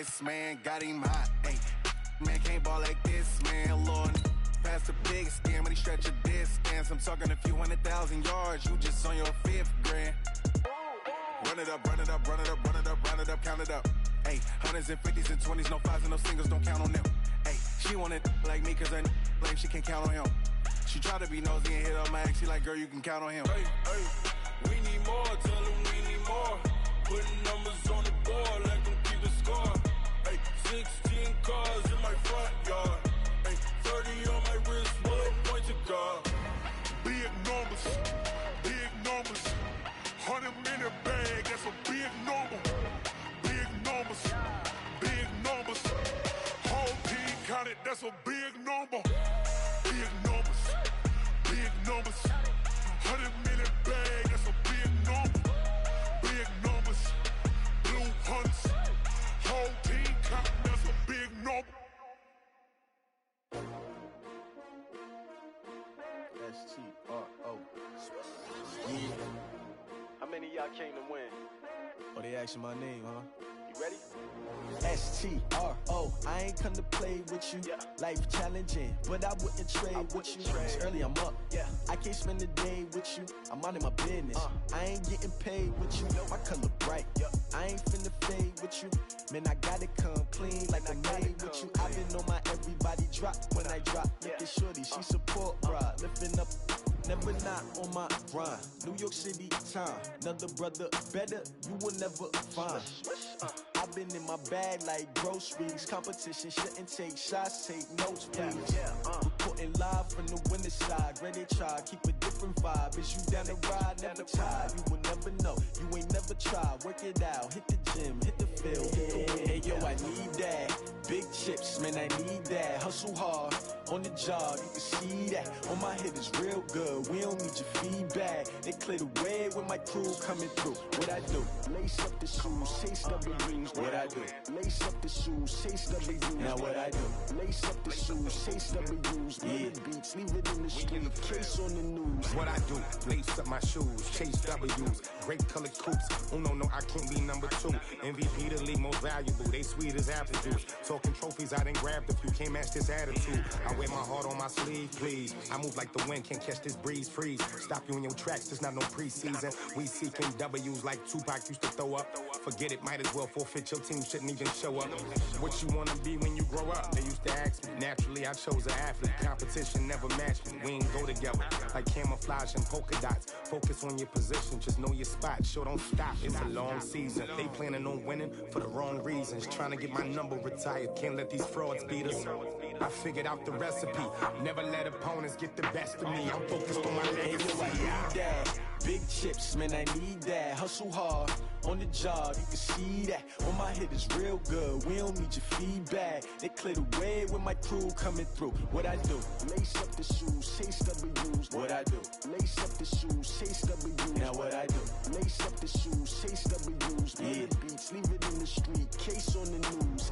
this, man, got him hot. Ay, man, can't ball like this, man, Lord. Past the biggest scam, but he stretch a distance. I'm talking a few 100,000 yards, you just on your 5th grand. Run it up, run it up, run it up, run it up, run it up, count it up. Ay, hundreds and 50s and 20s, no 5s and no singles, don't count on them. Ay, she want it like me, cause her like she can't count on him. She try to be nosy and hit up my ex, she like, girl, you can count on him. Hey, hey, we need more, tell them we need more. Putting numbers on the board, let them keep the score. Hey, 16 cars in my front yard. Hey, 30 on my wrist, bullet point to guard. Big numbers, big numbers. 100 minute bag, that's a big number. Big numbers, big numbers. Whole team counted, that's a big number. Big numbers, big numbers. 100 minute bag, that's a big number. Big numbers, blue hunts. Whole team counting, that's a big number. S-T-R-O. Yeah. How many of y'all came to win? Oh, they asking my name, huh? You ready? S-T-R-O. I ain't come to play with you. Yeah. Life challenging, but I wouldn't trade with you. It's early, I'm up. Yeah. I can't spend the day with you. I'm out of my business. I ain't getting paid with you. My color bright. Yeah. I ain't finna fade with you. Man, I gotta come clean like I made with you. I've been on my everybody drop when I drop. Look at shorty, she support, bruh. Lifting up, never not on my grind. New York City time, another brother better, you will never find. I've been in my bag like groceries. Competition shouldn't take shots, take notes, please. Reporting live from the winter side. Ready to try, keep a different vibe. Is you down the ride, never tired. You will never know, you ain't never tried. Work it out, hit the gym, hit the field. Hey yo, I need that. Big chips, man, I need that. Hustle hard, on the job, you can see that. On my head is real good, we don't need your feedback. They clear the way with my crew coming through. What I do? Lace up the shoes, chase W's. What I do? Lace up the shoes, chase W's. Now what I do? Lace up the shoes, chase W's. Yeah, beats, leave it in the street, case on the news. What I do? Lace up my shoes, chase W's. Great colored coops. Oh no, I can't be number 2. MVP the league most valuable. They sweet as apple juice. Talking trophies, I done grabbed a few. Can't match this attitude. I wear my heart on my sleeve, please. I move like the wind, can't catch this breeze, freeze. Stop you in your tracks, there's not no preseason. We seeking W's like Tupac used to throw up. Forget it, might as well forfeit. Your team shouldn't even show up. What you wanna be when you grow up? They used to ask me. Naturally, I chose an athlete. Competition never matched me. We ain't go together like camouflage and polka dots. Focus on your position, just know your spot. Sure, don't stop. It's a long season. They planning on winning for the wrong reasons. Trying to get my number retired. Can't let these frauds beat us. I figured out the recipe. Never let opponents get the best of me. I'm focused on my legacy. I need that. Big chips, man, I need that. Hustle hard, on the job, you can see that. On my head is real good, we don't need your feedback. They clear the way with my crew coming through. What I do? Lace up the shoes, chase W's. What I do? Lace up the shoes, chase W's. Now what I do? Lace up the shoes, chase W's. Yeah, beats, leave it in the street, case on the news.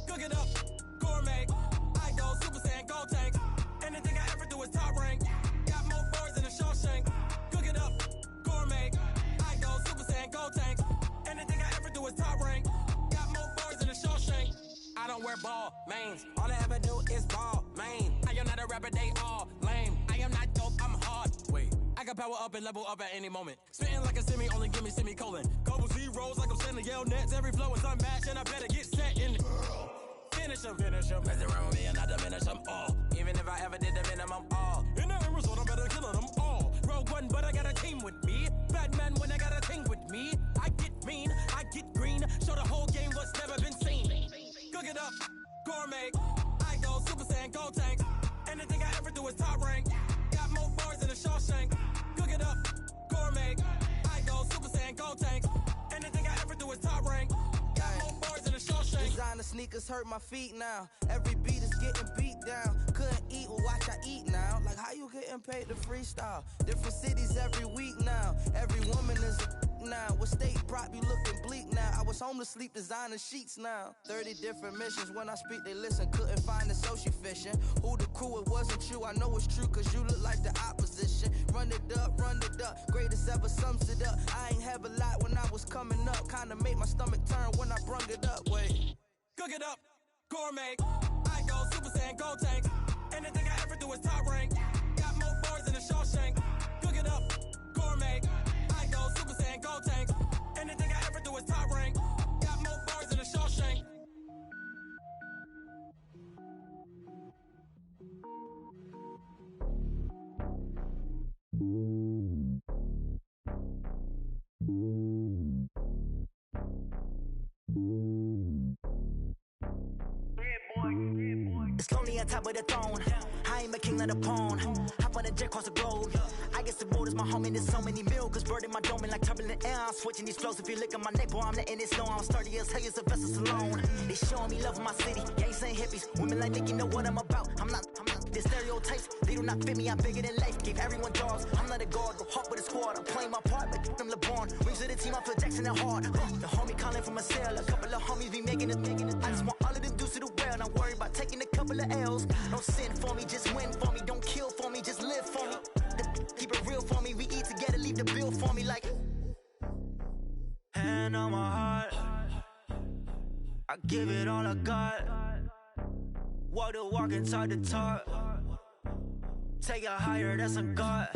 Cook it up, gourmet. I go Super Saiyan, gold tank. Anything I ever do is top rank. Got more boards than a Shawshank. Cook it up, gourmet. I go Super Saiyan, gold tank. Anything I ever do is top rank. Got more boards than a Shawshank. I don't wear ball mains. All I ever do is ball main. I am not a rapper, they all lame. I am not dope, I'm hard. Wait, I can power up and level up at any moment. Spitting like a semi, only give me semicolon. Couple zeros like I'm sending yell nets. Every flow is unmatched and I better get set in. Finish him, mess around with me and I diminish them all. Even if I ever did the minimum, all. In the end result, I'm better killing them all. Rogue One, but I got a team with me. Batman when I got a team with me. I get mean, I get green. Show the whole game what's never been seen. Cook it up, gourmet. I go Super Saiyan, gold tank. Anything I ever do is top rank. Got more bars than a Shawshank. Cook it up, gourmet. I go Super Saiyan, gold tank. Anything I ever do is top rank. Got more bars than a Shawshank. Designer sneakers hurt my feet now. Every beat getting beat down. Couldn't eat, well, watch I eat now. Like, how you getting paid to freestyle? Different cities every week now. Every woman is a now. What state prop you looking bleak now? I was homeless, sleep designer sheets now. 30 different missions. When I speak, they listen. Couldn't find the social fishing. Who the crew? It wasn't you. I know it's true, cause you look like the opposition. Run it up, greatest ever sums it up. I ain't have a lot when I was coming up. Kinda made my stomach turn when I brung it up. Wait. Cook it up, gourmet. I go Super Saiyan, go tank. Anything I ever do is top rank. Got more bars than a Shawshank. Cook it up, gourmet. I go Super Saiyan, go tank. Anything I ever do is top rank. Got more bars than a Shawshank. It's lonely on top of the throne. I ain't a king, not a pawn. Hop on a jet across the globe. I guess the world is my home and there's so many milkers birding my dome like turbulent air. I'm switching these flows. If you look at my neck, boy, I'm letting it slow. I'm sturdy as hell, it's a vessel alone. They showing me love in my city. Gangs ain't hippies. Women like think you know what I'm about. I'm not. The stereotypes, they do not fit me. I'm bigger than life. Give everyone dogs. I'm not a guard. Go hard with a squad. I'm playing my part like them LeBron. Rings to the team, I feel Jackson and hard. The homie calling from a cell. A couple of homies be making it. I just want all of them dudes to do well. Not worry about taking a couple of L's. Don't sin for me, just win for me. Don't kill for me, just live for me. Keep it real for me. We eat together, leave the bill for me like. Hand on my heart, I give it all I got. Walk the walk and talk the talk. Take it higher, that's a God.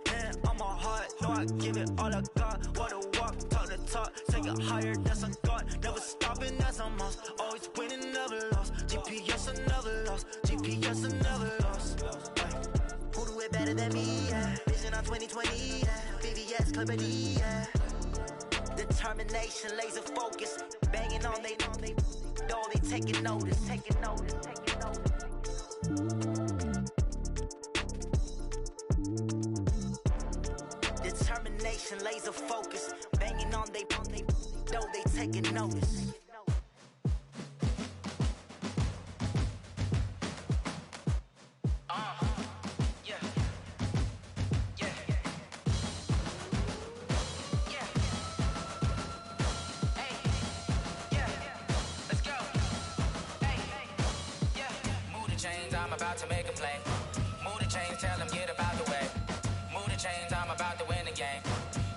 Hand on my heart, no, I give it all I got. Walk the walk, talk the talk. Take it higher, that's a God. Never stopping, that's a must. Always winning, never lost. GPS, I never lost. GPS, I never lost. Who do it better than me? Yeah. Vision on 2020, yeah. VVS, Clippity, yeah. Determination, laser focus. Banging on they know they taking notice. Determination, laser focus. Banging on they know they taking notice. About to make a play. Move the chains, tell them get up out the way. Move the chains, I'm about to win the game.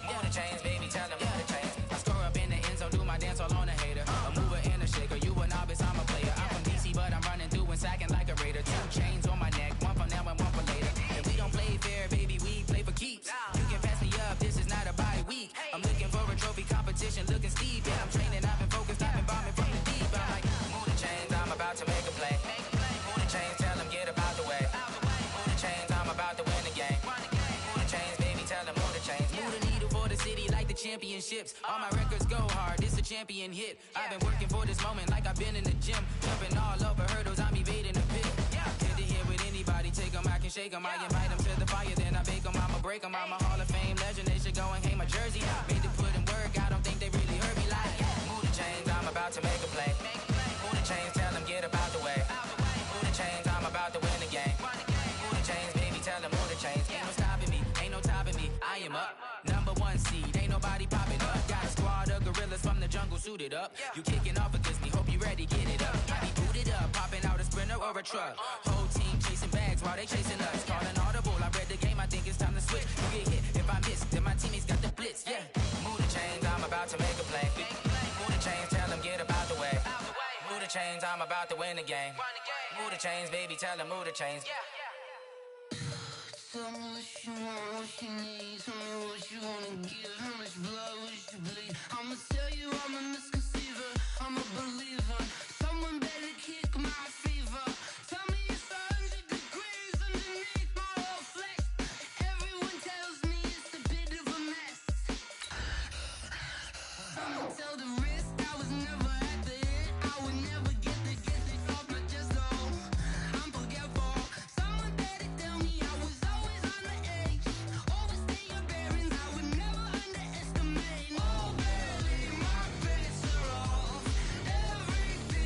Move the chains, baby, tell them move the chains. I score up in the end zone, do my dance all on a hater. A mover and a shaker, you a novice, I'm a player. I'm from DC, but I'm running through and sacking like a raider. 2 chains on my neck, one for now and one for later. If we don't play fair, baby, we play for keeps. You can pass me up, this is not a bye week. I'm looking for a trophy competition, looking steep. Yeah, I'm training, I've been focused, I've been bombing from the deep. I'm like, move the chains, I'm about to make a play. Move the chains, tell them get up out the way. Move the chains, I'm about to win the game. Move the chains, baby, tell them move the chains. Move the needle for the city like the championships. All my records go hard, this a champion hit. I've been working for this moment like I've been in the gym. Jumping all over hurdles, I'm evading the pit. Hit to hit with anybody, take them, I can shake them. I invite them to the fire, then I bake them, I'ma break them. I'm a Hall of Fame legend, they should go and hang my jersey. Made to put in work, I don't think they really heard me like. Move the chains, I'm about to make a play. Move the chains, tell them get up out the way. Move the chains, I'm about to win the game. Move the chains, baby, tell them move the chains. Ain't no stopping me, ain't no topping me. I am up, #1 seed, ain't nobody popping up. Got a squad of gorillas from the jungle suited up. You kicking off against me, hope you ready, get it up. I be booted up, popping out a sprinter or a truck. Whole team chasing bags while they chasing us. Calling audible, I read the game, I think it's time to switch. You get hit, if I miss, then my teammates got the blitz, yeah. Move the chains, I'm about to make a play. Move the chains, tell them get up out the way. Move the chains, I'm about to win the game. Move the chains, baby, tell them move the chains. Tell me what you want, what you need. Tell me what you wanna give. How much blood would you bleed? I'ma tell you I'm a misconceiver. I'm a believer. Someone better kick my fever. Tell me it's 100 degrees underneath my whole flesh. Everyone tells me it's a bit of a mess. I'ma tell the risk I was never at the hit. I would never get it off my chest though. I'm forgetful. Someone better tell me I was always on the edge. Overstay your bearings, I would never underestimate. Oh baby, my bets are off. Everything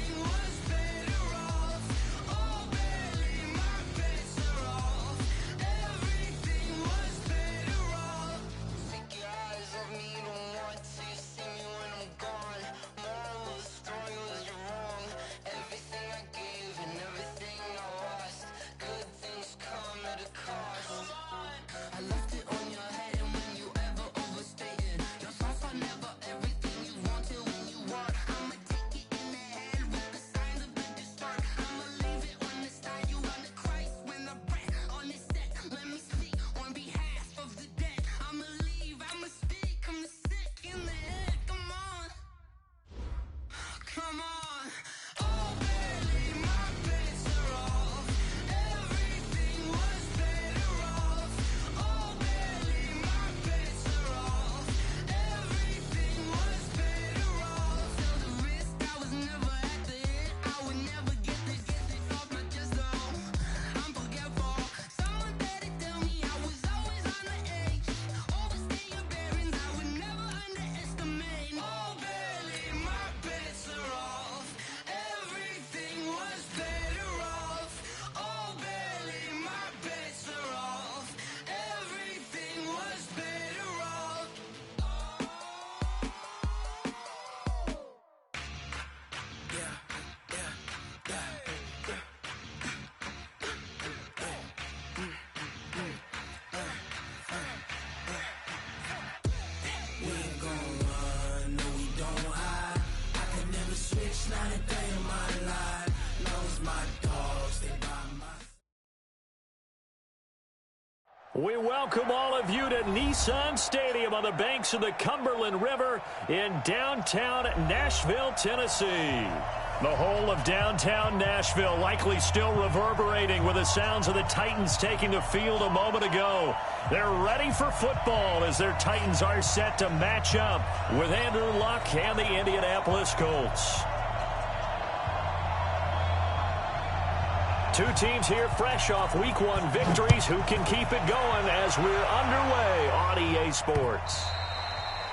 We welcome all of you to Nissan Stadium on the banks of the Cumberland River in downtown Nashville, Tennessee. The whole of downtown Nashville likely still reverberating with the sounds of the Titans taking the field a moment ago. They're ready for football as their Titans are set to match up with Andrew Luck and the Indianapolis Colts. Two teams here fresh off Week 1 victories who can keep it going as we're underway on EA Sports.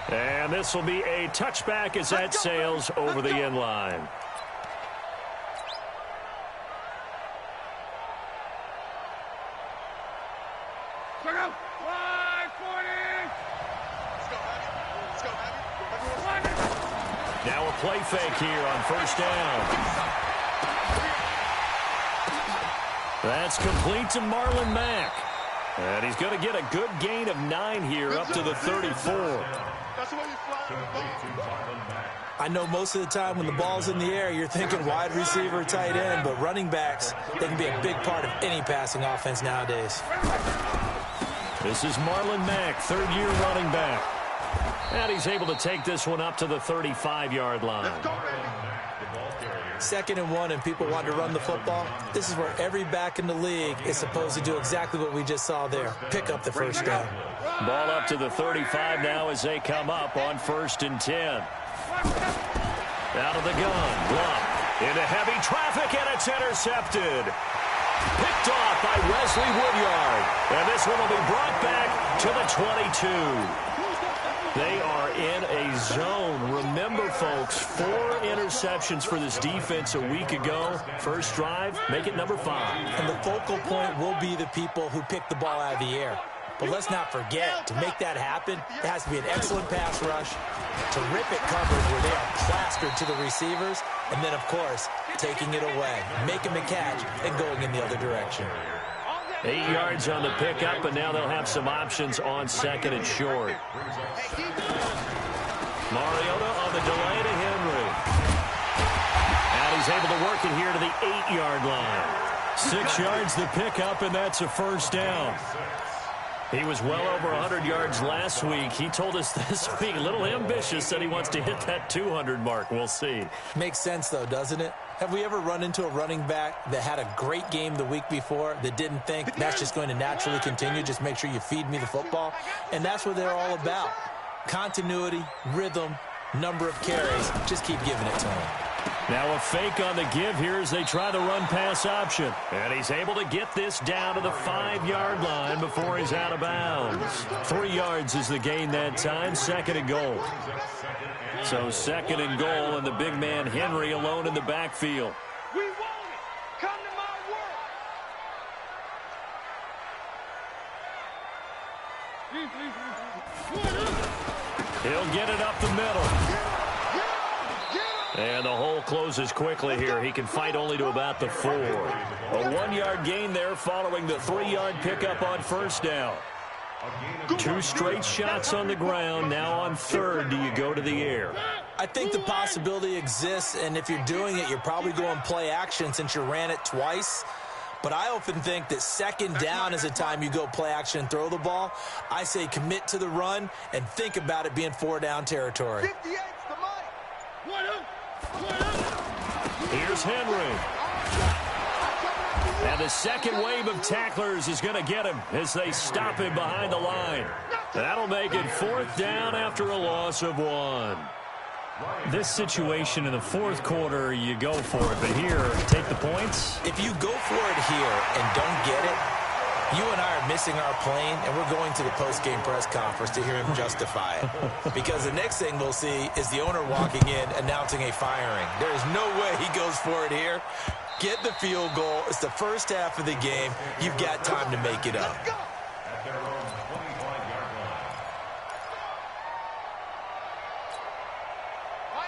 And this will be a touchback as that sails over the end line. Now a play fake here on first down. That's complete to Marlon Mack. And he's going to get a good gain of 9 here up to the 34. I know most of the time when the ball's in the air, you're thinking wide receiver, tight end, but running backs, they can be a big part of any passing offense nowadays. This is Marlon Mack, third-year running back. And he's able to take this one up to the 35-yard line. 2nd and 1 and people want to run the football. This is where every back in the league is supposed to do exactly what we just saw there. Pick up the first down. Ball up to the 35 now as they come up on 1st and 10. Out of the gun. Blunt into heavy traffic, and it's intercepted. Picked off by Wesley Woodyard. And this one will be brought back to the 22. They are in a zone. Remember, folks, 4 interceptions for this defense a week ago. First drive, make it number 5. And the focal point will be the people who pick the ball out of the air. But let's not forget, to make that happen, there has to be an excellent pass rush, terrific coverage where they are plastered to the receivers, and then, of course, taking it away, making the catch, and going in the other direction. 8 yards on the pickup, and now they'll have some options on 2nd and short. Mariota on the delay to Henry. And he's able to work it here to the 8-yard line. 6 yards the pickup, and that's a first down. He was well over 100 yards last week. He told us this week, a little ambitious, said he wants to hit that 200 mark. We'll see. Makes sense, though, doesn't it? Have we ever run into a running back that had a great game the week before that didn't think that's just going to naturally continue? Just make sure you feed me the football. And that's what they're all about. Continuity, rhythm, number of carries. Just keep giving it to him. Now a fake on the give here as they try the run-pass option. And he's able to get this down to the 5-yard line before he's out of bounds. 3 yards is the gain that time, 2nd and goal. So 2nd and goal, and the big man Henry alone in the backfield. We want it. Come to my work. He'll get it up the middle. And the hole closes quickly here. He can fight only to about the 4. A 1-yard gain there following the 3-yard pickup on first down. 2 straight shots on the ground. Now on 3rd, do you go to the air? I think the possibility exists, and if you're doing it, you're probably going play action since you ran it twice. But I often think that 2nd down is the time you go play action and throw the ball. I say commit to the run and think about it being 4-down territory. Here's Henry. And the second wave of tacklers is going to get him as they stop him behind the line. That'll make it 4th down after a loss of 1. This situation in the 4th quarter, you go for it. But here, take the points. If you go for it here and don't get it, you and I are missing our plane, and we're going to the post-game press conference to hear him justify it. Because the next thing we'll see is the owner walking in announcing a firing. There is no way he goes for it here. Get the field goal. It's the first half of the game. You've got time to make it up.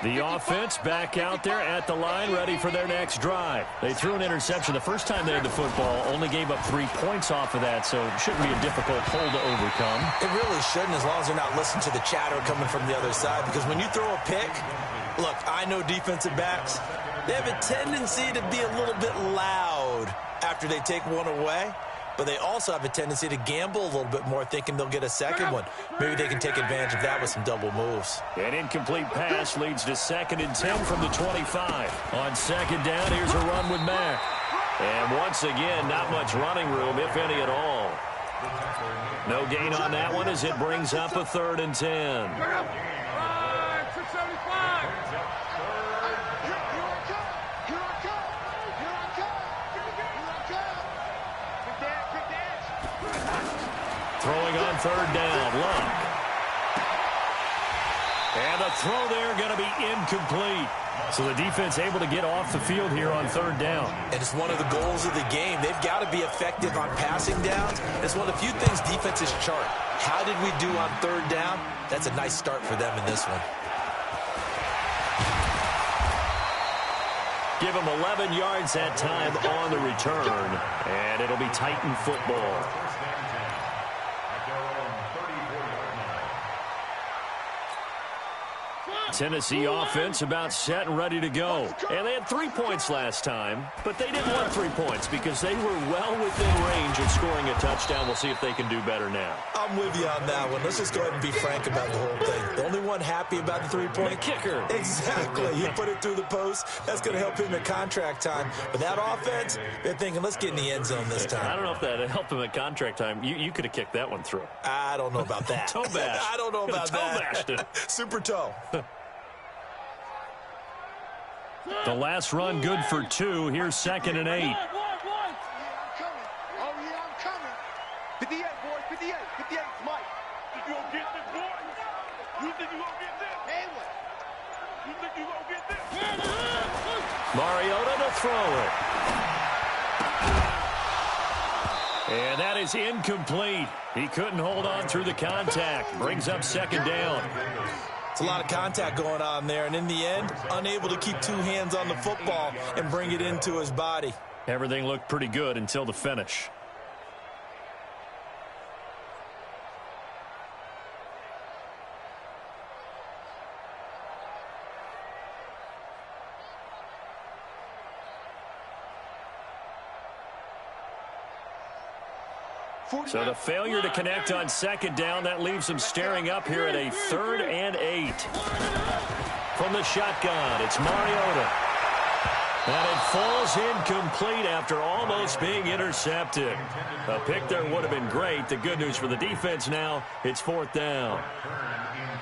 The offense back out there at the line, ready for their next drive. They threw an interception the first time they had the football, only gave up 3 points off of that, so it shouldn't be a difficult hole to overcome. It really shouldn't, as long as they're not listening to the chatter coming from the other side, because when you throw a pick, look, I know defensive backs, They have a tendency to be a little bit loud after they take one away, but they also have a tendency to gamble a little bit more, thinking they'll get a second one. Maybe they can take advantage of that with some double moves. An incomplete pass leads to 2nd and 10 from the 25. On 2nd down, here's a run with Mack. And once again, not much running room, if any at all. No gain on that one as it brings up a 3rd and 10. Throwing on 3rd down, Luck. And the throw there going to be incomplete. So the defense able to get off the field here on 3rd down. And it's one of the goals of the game. They've got to be effective on passing downs. It's one of the few things defenses chart. How did we do on 3rd down? That's a nice start for them in this one. Give them 11 yards that time on the return. And it'll be Titan football. Tennessee offense about set and ready to go. And they had 3 points last time, but they didn't want 3 points because they were well within range of scoring a touchdown. We'll see if they can do better now. I'm with you on that one. Let's just go ahead and be frank about the whole thing. The only one happy about the 3-point? The kicker. Exactly. He put it through the post. That's going to help him at contract time. But that offense, they're thinking, let's get in the end zone this time. I don't know if that helped him at contract time. You could have kicked that one through. I don't know about that. Toe bash. I don't know about that. Toe bashed it. Super toe. The last run good for 2. Here's 2nd and 8. I'm coming. Oh, yeah, I'm coming. 58, boys, 58, 58, Mike. Think you gonna get this, boy? You think you gonna get this? Hey, what? You think you gonna get this? Mariota to throw it. And that is incomplete. He couldn't hold on through the contact. Brings up 2nd down. It's a lot of contact going on there, and in the end, unable to keep 2 hands on the football and bring it into his body. Everything looked pretty good until the finish. So the failure to connect on 2nd down, that leaves them staring up here at a 3rd and 8. From the shotgun, it's Mariota. And it falls incomplete after almost being intercepted. A pick there would have been great. The good news for the defense now, it's 4th down.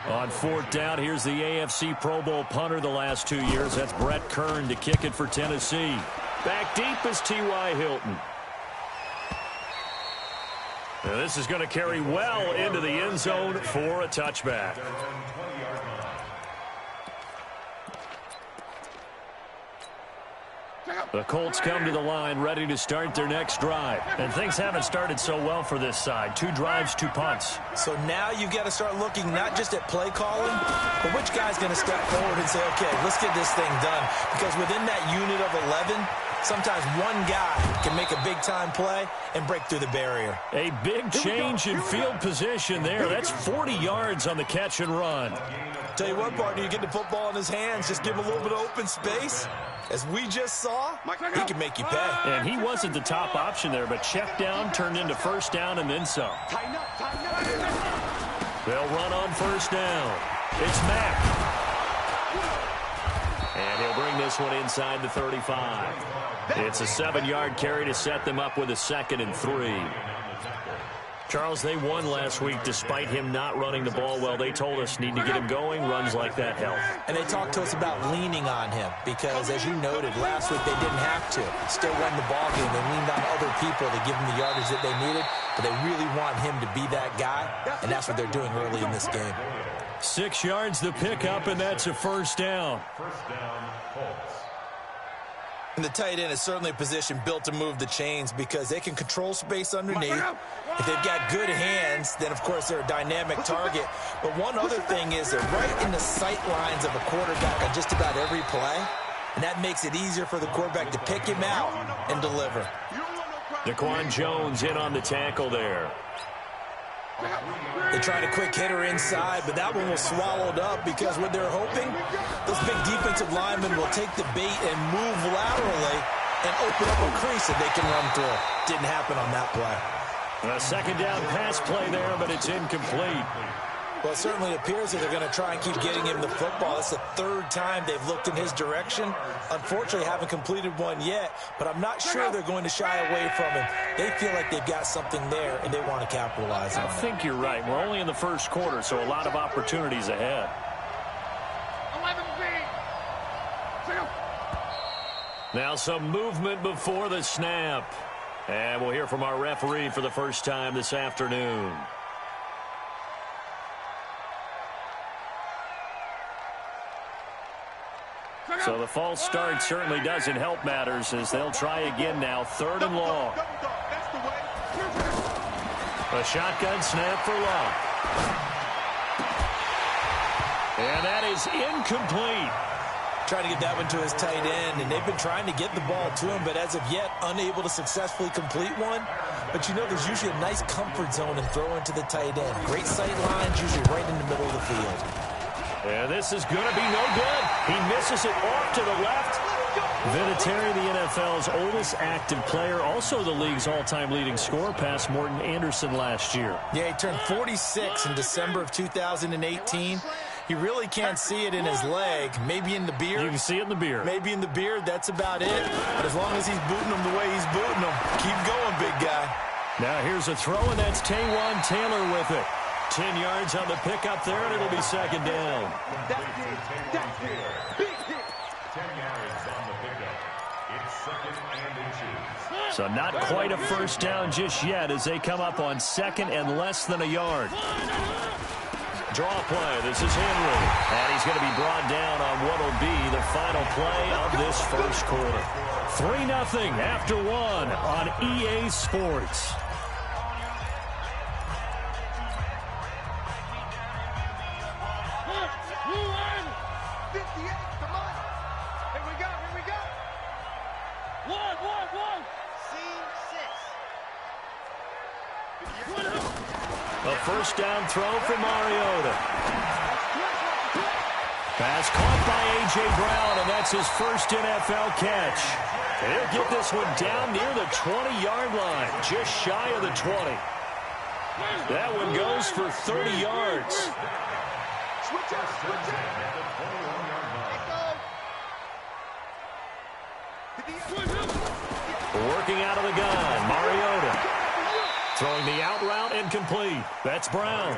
On 4th down, here's the AFC Pro Bowl punter the last 2 years. That's Brett Kern to kick it for Tennessee. Back deep is T.Y. Hilton. Now this is going to carry well into the end zone for a touchback. The Colts come to the line ready to start their next drive. And things haven't started so well for this side. 2 drives, 2 punts. So now you've got to start looking not just at play calling, but which guy's going to step forward and say, okay, let's get this thing done. Because within that unit of 11, sometimes one guy can make a big-time play and break through the barrier. A big change in field position there. That's 40 yards on the catch and run. Tell you what, partner, you get the football in his hands, just give him a little bit of open space. As we just saw, he can make you pay. And he wasn't the top option there, but check down turned into 1st down and then some. They'll run on 1st down. It's Mack. And he'll bring this one inside the 35. It's a 7-yard carry to set them up with a 2nd and 3. Charles, they won last week despite him not running the ball well. They told us need to get him going. Runs like that help. And they talked to us about leaning on him because, as you noted, last week they didn't have to. Still won the ball game. They leaned on other people to give them the yardage that they needed, but they really want him to be that guy, and that's what they're doing early in this game. 6 yards the pickup, and that's a 1st down. And the tight end is certainly a position built to move the chains because they can control space underneath. If they've got good hands, then, of course, they're a dynamic target. But one other thing is they're right in the sight lines of a quarterback on just about every play, and that makes it easier for the quarterback to pick him out and deliver. Daquan Jones in on the tackle there. They tried a quick hitter inside, but that one was swallowed up because what they're hoping, those big defensive linemen will take the bait and move laterally and open up a crease that they can run through. Didn't happen on that play. A second down pass play there, but it's incomplete. Well, it certainly appears that they're going to try and keep getting him the football. That's the third time they've looked in his direction. Unfortunately, haven't completed one yet, but I'm not sure they're going to shy away from him. They feel like they've got something there, and they want to capitalize on it. I think you're right. We're only in the first quarter, so a lot of opportunities ahead. 11 Now some movement before the snap. And we'll hear from our referee for the first time this afternoon. So the false start certainly doesn't help matters as they'll try again now. 3rd and long. A shotgun snap for Love. And that is incomplete. Trying to get that one to his tight end, and they've been trying to get the ball to him, but as of yet, unable to successfully complete one. But you know, there's usually a nice comfort zone in throwing to the tight end. Great sight lines, usually right in the middle of the field. And this is going to be no good. He misses it off to the left. Vinatieri, the NFL's oldest active player, also the league's all-time leading scorer, past Morton Anderson last year. Yeah, he turned 46 in December of 2018. You really can't see it in his leg. Maybe in the beard. You can see it in the beard. Maybe in the beard, that's about it. But as long as he's booting him the way he's booting him, keep going, big guy. Now here's a throw, and that's Taywan Taylor with it. 10 yards on the pickup there, and it'll be second down. That's it. Big hit. 10 yards on the pickup. It's 2nd and inches. So not quite a first down just yet as they come up on 2nd and less than a yard. Draw play. This is Henry. And he's going to be brought down on what will be the final play of this first quarter. 3-0 after 1 on EA Sports. A first down throw for Mariota. Pass caught by A.J. Brown, and that's his first NFL catch. He'll get this one down near the 20-yard line, just shy of the 20. That one goes for 30 yards. Switch up, switch up. Working out of the gun, Mariota. Throwing the out route incomplete. That's Brown.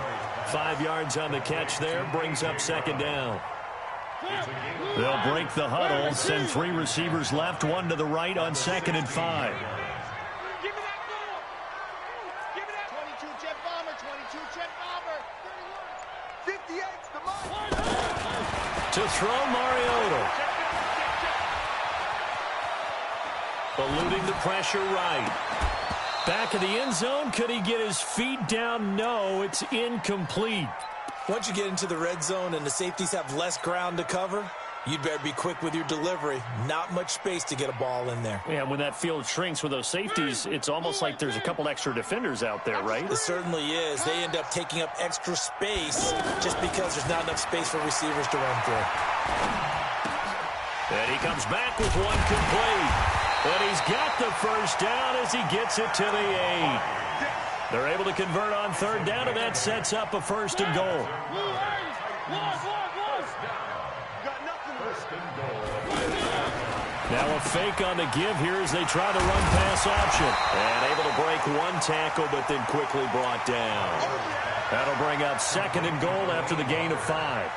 5 yards on the catch there. Brings up second down. They'll break the huddle. Send 3 receivers left, 1 to the right on 2nd and 5. Give me that ball. Give me that. 22 jet bomber. 22 jet bomber. 58's the mark. To throw Mariota. Eluding the pressure right. Back of the end zone. Could he get his feet down? No, it's incomplete. Once you get into the red zone and the safeties have less ground to cover, you'd better be quick with your delivery. Not much space to get a ball in there. Yeah, when that field shrinks with those safeties, it's almost like there's a couple extra defenders out there, right? It certainly is. They end up taking up extra space just because there's not enough space for receivers to run through. And he comes back with one complete. And he's got the first down as he gets it to the 8. They're able to convert on 3rd down, and that sets up a 1st and goal. Now a fake on the give here as they try the run-pass option. And able to break one tackle, but then quickly brought down. That'll bring up 2nd and goal after the gain of 5.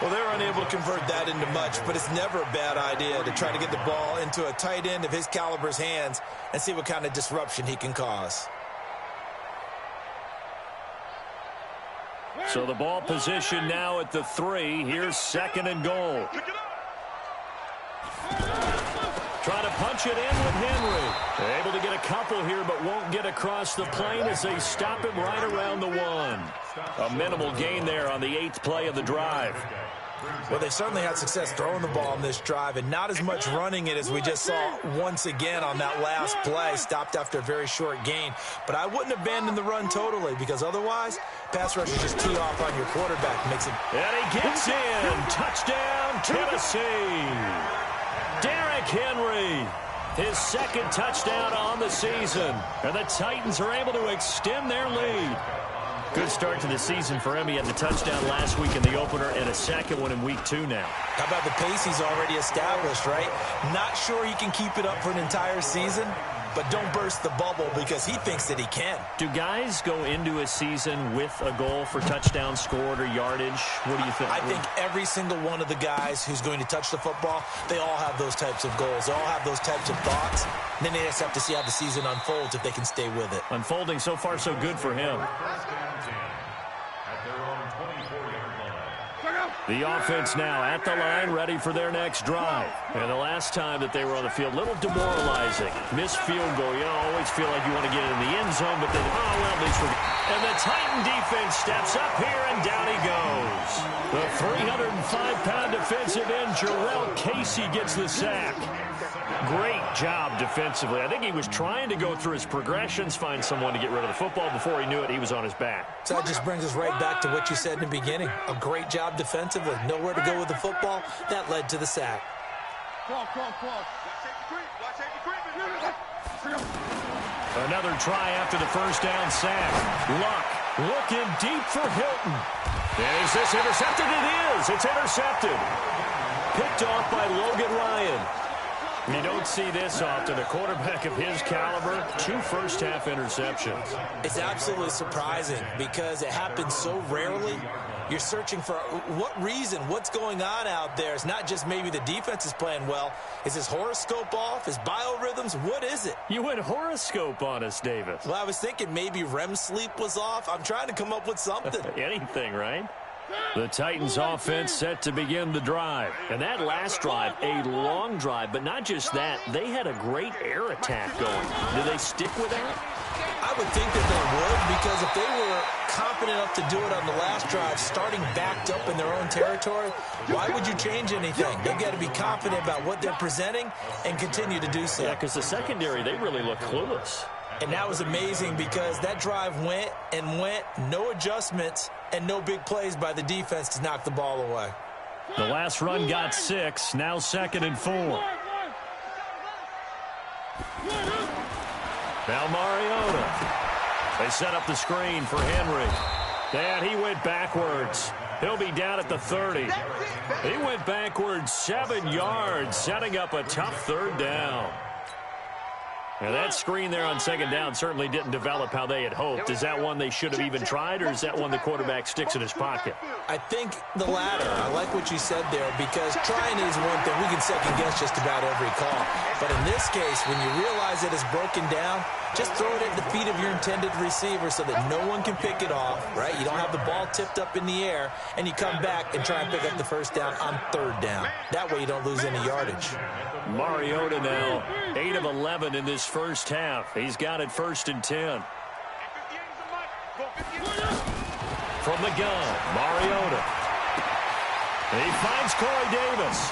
Well, they're unable to convert that into much, but it's never a bad idea to try to get the ball into a tight end of his caliber's hands and see what kind of disruption he can cause. So the ball position now at the 3. Here's 2nd and goal. Try to punch it in with Henry. They're able to get a couple here, but won't get across the plane as they stop him right around the 1. A minimal gain there on the 8th play of the drive. Well, they certainly had success throwing the ball in this drive and not as much running it as we just saw once again on that last play. Stopped after a very short gain. But I wouldn't abandon the run totally because otherwise, pass rushers just tee off on your quarterback. Makes it. And he gets in. Touchdown, Tennessee. Derrick Henry. His second touchdown on the season. And the Titans are able to extend their lead. Good start to the season for him. He had the touchdown last week in the opener and a second one in week 2 now. How about the pace he's already established, right? Not sure he can keep it up for an entire season, but don't burst the bubble because he thinks that he can. Do guys go into a season with a goal for touchdown scored or yardage? What do you think? I think every single one of the guys who's going to touch the football, they all have those types of goals. They all have those types of thoughts. And then they just have to see how the season unfolds if they can stay with it. Unfolding so far so good for him. The offense now at the line, ready for their next drive. And the last time that they were on the field, a little demoralizing. Missed field goal. You always feel like you want to get in the end zone, but then, oh, well, at least we're... And the Titan defense steps up here, and down he goes. The 305-pound defensive end, Jarrell Casey, gets the sack. Great job defensively. I think he was trying to go through his progressions, find someone to get rid of the football. Before he knew it, he was on his back. So that just brings us right back to what you said in the beginning. A great job defensively. Nowhere to go with the football. That led to the sack. Another try after the first down sack. Luck looking deep for Hilton. And is this intercepted? It is. It's intercepted. Picked off by Logan Ryan. You don't see this often. A quarterback of his caliber, 2 first-half interceptions. It's absolutely surprising because it happens so rarely. You're searching for what reason, what's going on out there. It's not just maybe the defense is playing well. Is his horoscope off? His biorhythms? What is it? You went horoscope on us, Davis. Well, I was thinking maybe REM sleep was off. I'm trying to come up with something. Anything, right? The Titans offense set to begin the drive. And that last drive, a long drive, but not just that. They had a great air attack going. Do they stick with that? I would think that they would, because if they were confident enough to do it on the last drive, starting backed up in their own territory, why would you change anything? They've got to be confident about what they're presenting and continue to do so. Yeah, because the secondary, they really look clueless. And that was amazing because that drive went and went, no adjustments, and no big plays by the defense to knock the ball away. The last run got 6, now 2nd and 4. Now Mariota. They set up the screen for Henry. And he went backwards. He'll be down at the 30. He went backwards 7 yards, setting up a tough 3rd down. Now that screen there on 2nd down certainly didn't develop how they had hoped. Is that one they should have even tried, or is that one the quarterback sticks in his pocket? I think the latter. I like what you said there, because trying is one thing. We can second guess just about every call. But in this case, when you realize it is broken down, just throw it at the feet of your intended receiver so that no one can pick it off, right? You don't have the ball tipped up in the air, and you come back and try and pick up the 1st down on 3rd down. That way you don't lose any yardage. Mariota now 8 of 11 in this first half. He's got it 1st and 10. From the gun, Mariota. He finds Corey Davis.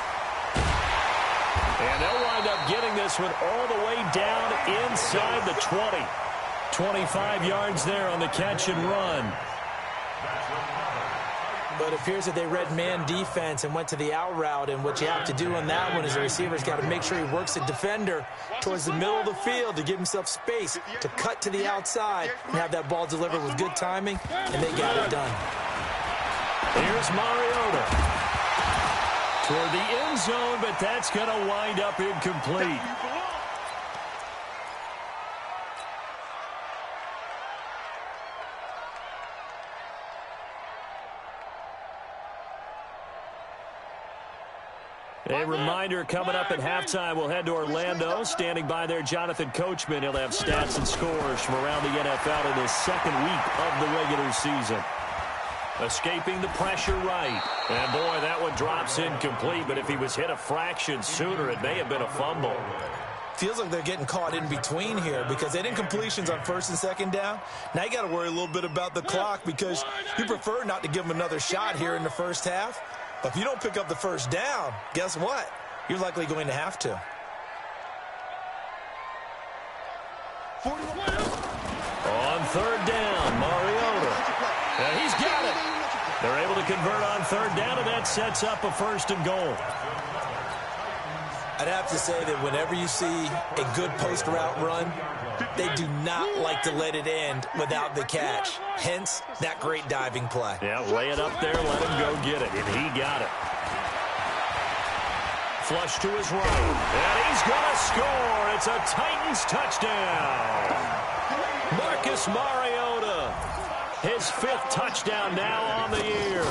And they'll wind up getting this one all the way down inside the 20. 25 yards there on the catch and run. But it appears that they read man defense and went to the out route, and what you have to do on that one is the receiver's got to make sure he works the defender towards the middle of the field to give himself space to cut to the outside and have that ball delivered with good timing, and they got it done. Here's Mariota toward the end zone, but that's going to wind up incomplete. A reminder, coming up at halftime, we'll head to Orlando. Standing by there, Jonathan Coachman. He'll have stats and scores from around the NFL in his 2nd week of the regular season. Escaping the pressure right. And, boy, that one drops incomplete. But if he was hit a fraction sooner, it may have been a fumble. Feels like they're getting caught in between here because they didn't completions on 1st and 2nd down. Now you got to worry a little bit about the clock because you prefer not to give them another shot here in the 1st half. But if you don't pick up the first down, guess what? You're likely going to have to. On third down, Mariota. And he's got it. They're able to convert on third down, and that sets up a 1st and goal. I'd have to say that whenever you see a good post route run, they do not like to let it end without the catch. Hence, that great diving play. Yeah, lay it up there, let him go get it, and he got it. Flush to his right, and he's going to score. It's a Titans touchdown. Marcus Mariota, his 5th touchdown now on the year.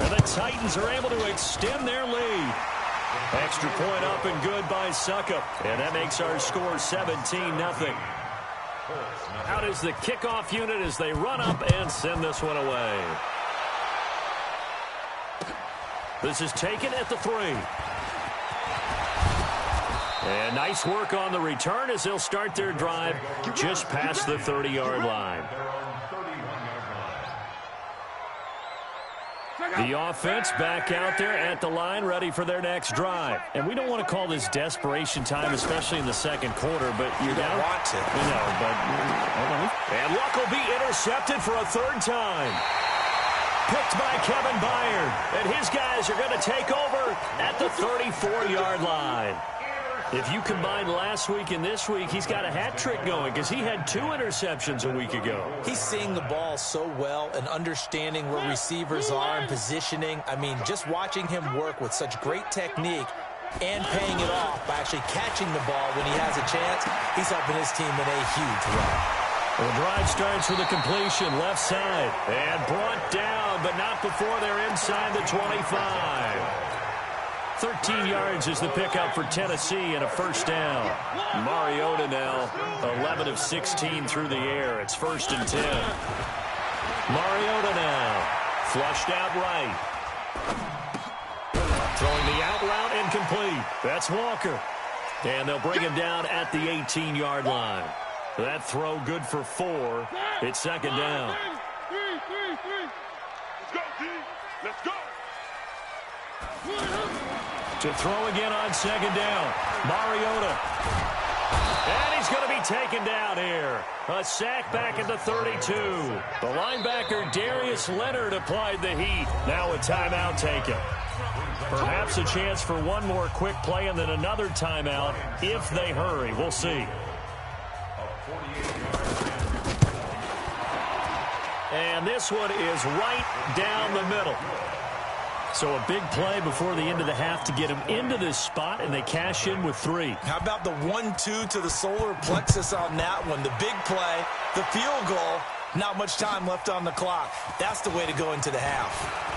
And the Titans are able to extend their lead. Extra point up and good by Suckup. And that makes our score 17-0. Out is the kickoff unit as they run up and send this one away. This is taken at the 3. And nice work on the return as they'll start their drive just past the 30-yard line. The offense back out there at the line, ready for their next drive. And we don't want to call this desperation time, especially in the second quarter, but you don't want to. You know, but and Luck will be intercepted for a 3rd time. Picked by Kevin Byard. And his guys are going to take over at the 34-yard line. If you combine last week and this week, he's got a hat trick going because he had 2 interceptions a week ago. He's seeing the ball so well and understanding where receivers are and positioning. I mean, just watching him work with such great technique and paying it off by actually catching the ball when he has a chance, he's helping his team in a huge way. The drive starts with a completion, left side, and brought down, but not before they're inside the 25. 13 yards is the pickup for Tennessee and a 1st down. Mariota now 11 of 16 through the air. It's 1st and 10. Mariota now flushed out right. Throwing the out route incomplete. That's Walker. And they'll bring him down at the 18-yard line. That throw good for 4. It's 2nd down. Let's go, D. Let's go. To throw again on 2nd down. Mariota. And he's going to be taken down here. A sack back at the 32. The linebacker Darius Leonard applied the heat. Now a timeout taken. Perhaps a chance for one more quick play and then another timeout if they hurry. We'll see. And this one is right down the middle. So a big play before the end of the half to get him into this spot, and they cash in with 3. How about the 1-2 to the solar plexus on that one? The big play, the field goal, not much time left on the clock. That's the way to go into the half.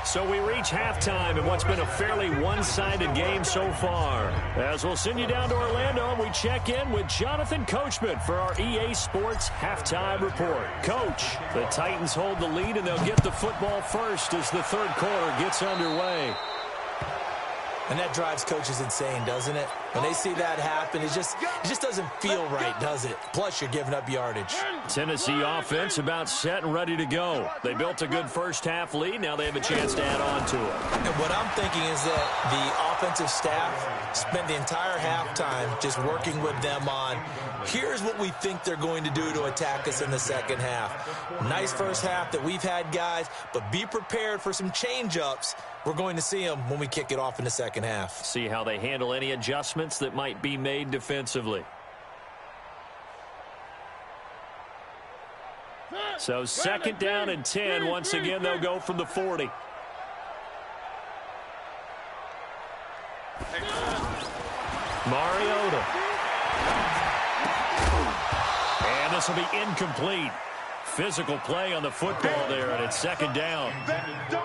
So we reach halftime in what's been a fairly one-sided game so far. As we'll send you down to Orlando, and we check in with Jonathan Coachman for our EA Sports Halftime Report. Coach, the Titans hold the lead, and they'll get the football first as the 3rd quarter gets underway. And that drives coaches insane, doesn't it? When they see that happen, it just doesn't feel right, does it? Plus, you're giving up yardage. Tennessee offense about set and ready to go. They built a good first half lead. Now they have a chance to add on to it. And what I'm thinking is that the offensive staff spent the entire halftime just working with them on, here's what we think they're going to do to attack us in the second half. Nice first half that we've had, guys, but be prepared for some change-ups. We're going to see them when we kick it off in the second half. See how they handle any adjustments that might be made defensively. So 2nd down and 10. Once again, they'll go from the 40. Mariota. And this will be incomplete. Physical play on the football there, and it's 2nd down.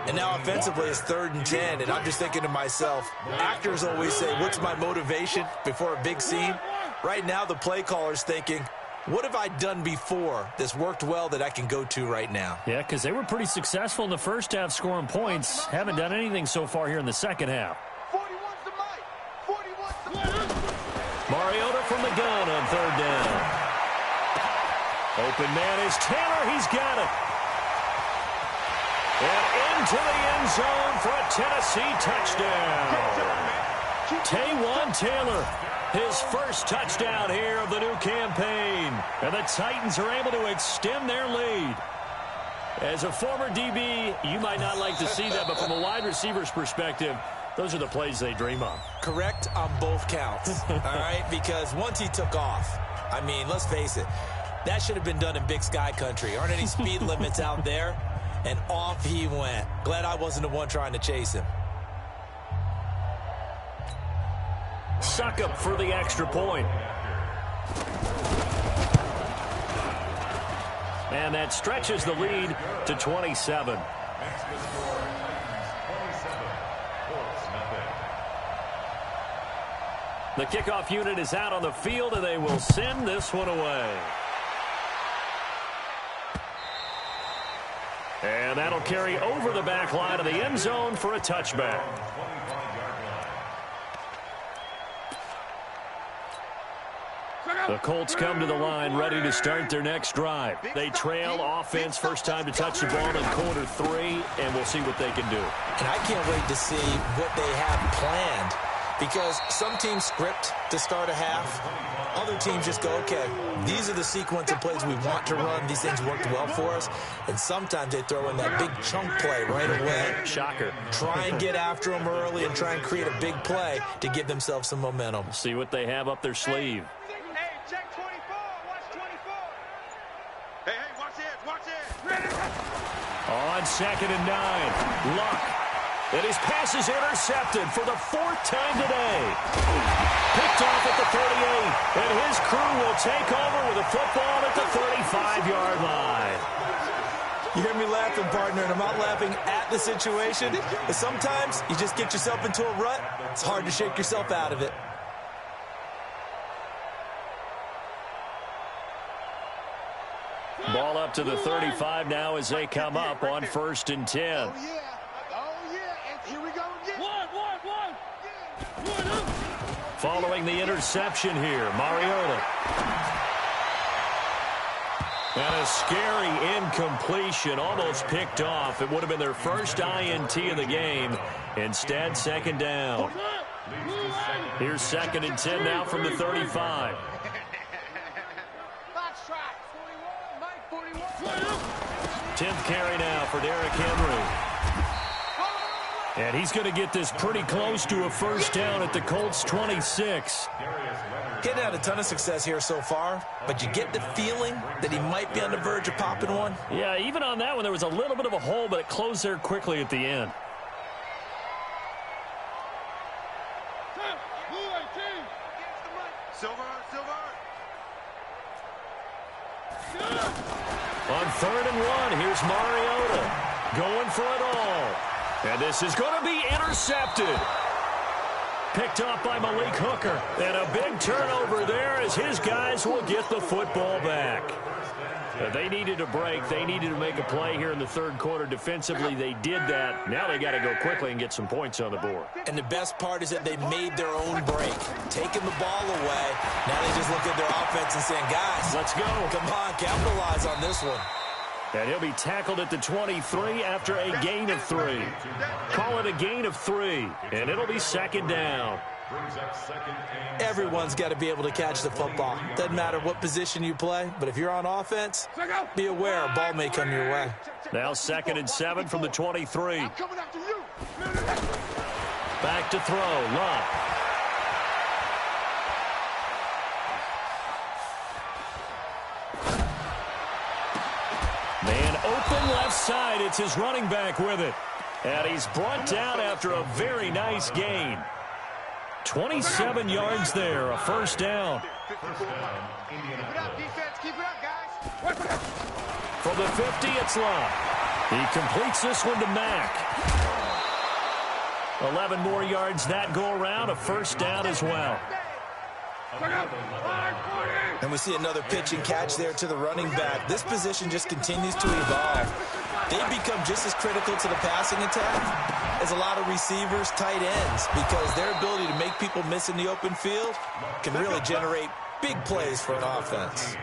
And now offensively it's 3rd and 10, and I'm just thinking to myself, actors always say, what's my motivation before a big scene? Right now the play caller's thinking, what have I done before that's worked well that I can go to right now? Yeah, because they were pretty successful in the first half scoring points. Haven't done anything so far here in the second half. Mariota from the gun on 3rd down. Open man is Taylor. He's got it. And into the end zone for a Tennessee touchdown. Taywan Taylor, his first touchdown here of the new campaign. And the Titans are able to extend their lead. As a former DB, you might not like to see that, but from a wide receiver's perspective, those are the plays they dream of. Correct on both counts, all right? Because once he took off, I mean, let's face it, that should have been done in Big Sky country. Aren't any speed limits out there? And off he went. Glad I wasn't the one trying to chase him. Suck up for the extra point. And that stretches the lead to 27. The kickoff unit is out on the field, and they will send this one away. And that'll carry over the back line of the end zone for a touchback. The Colts come to the line ready to start their next drive. They trail offense, first time to touch the ball in quarter 3, and we'll see what they can do. And I can't wait to see what they have planned, because some teams script to start a half. Other teams just go, okay, these are the sequence of plays we want to run. These things worked well for us. And sometimes they throw in that big chunk play right away. Shocker. Try and get after them early and try and create a big play to give themselves some momentum. See what they have up their sleeve. Hey, check 24. Watch 24. Hey, watch it. On 2nd and 9, Luck. And his pass is intercepted for the 4th time today. Picked off at the 38, and his crew will take over with a football at the 35-yard line. You hear me laughing, partner, and I'm not laughing at the situation. But sometimes you just get yourself into a rut. It's hard to shake yourself out of it. Ball up to the 35 now as they come up on 1st and 10. Here we go again. One. Following the interception here, Mariota. And a scary incompletion, almost picked off. It would have been their first INT of the game. Instead, 2nd down. Here's 2nd and 10 now from the 35. 10th carry now for Derrick Henry. And he's going to get this pretty close to a first down at the Colts 26. Getting had a ton of success here so far, but you get the feeling that he might be on the verge of popping one. Yeah, even on that one, there was a little bit of a hole, but it closed there quickly at the end. On 3rd and 1, here's Mariota going for it all. And this is going to be intercepted. Picked off by Malik Hooker. And a big turnover there as his guys will get the football back. They needed a break. They needed to make a play here in the 3rd quarter. Defensively, they did that. Now they got to go quickly and get some points on the board. And the best part is that they made their own break, taking the ball away. Now they just look at their offense and saying, guys, let's go. Come on, capitalize on this one. And he'll be tackled at the 23 after a gain of 3. Call it a gain of 3, and it'll be 2nd down. Everyone's got to be able to catch the football. Doesn't matter what position you play, but if you're on offense, be aware a ball may come your way. Now 2nd and 7 from the 23. Back to throw, Luck. Man open left side. It's his running back with it. And he's brought down after a very nice gain. 27 yards there, a first down. From the 50, it's Luck. He completes this one to Mack. 11 more yards that go around, a first down as well. And we see another pitch and catch there to the running back. This position just continues to evolve. They've become just as critical to the passing attack as a lot of receivers, tight ends, because their ability to make people miss in the open field can really generate big plays for an offense.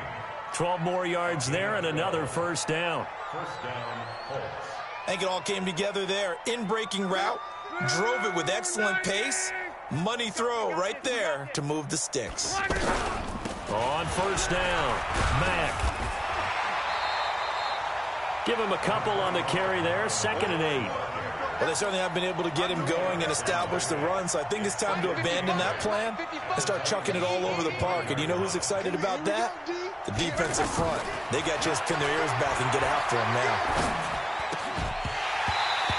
12 more yards there and another first down. I think it all came together there. In-breaking route, drove it with excellent pace. Money throw right there to move the sticks. On first down, Mack. Give him a couple on the carry there, 2nd and 8. Well, they certainly have been able to get him going and establish the run, so I think it's time to abandon that plan and start chucking it all over the park. And you know who's excited about that? The defensive front. They got to just pin their ears back and get after him now.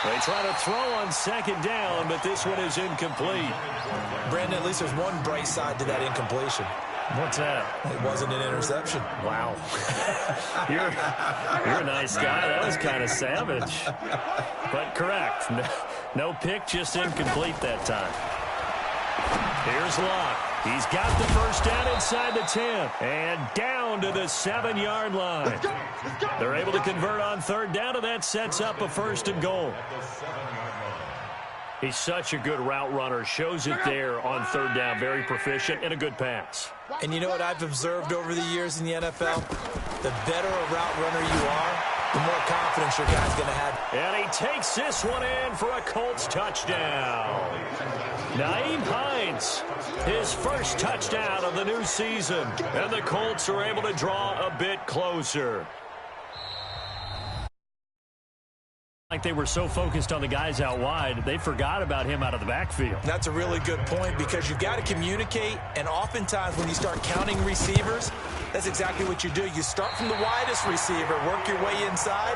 They try to throw on 2nd down, but this one is incomplete. Brandon, at least there's one bright side to that incompletion. What's that? It wasn't an interception. Wow. You're a nice guy. That was kind of savage. But correct. No pick, just incomplete that time. Here's Locke. He's got the first down inside the 10. And down to the 7-yard line. They're able to convert on 3rd down, and that sets up a 1st and goal. He's such a good route runner. Shows it there on 3rd down. Very proficient and a good pass. And you know what I've observed over the years in the NFL? The better a route runner you are, the more confidence your guy's going to have. And he takes this one in for a Colts touchdown. Nyheim Hines, his first touchdown of the new season. And the Colts are able to draw a bit closer. Like they were so focused on the guys out wide, they forgot about him out of the backfield. That's a really good point because you've got to communicate, and oftentimes when you start counting receivers, that's exactly what you do. You start from the widest receiver, work your way inside.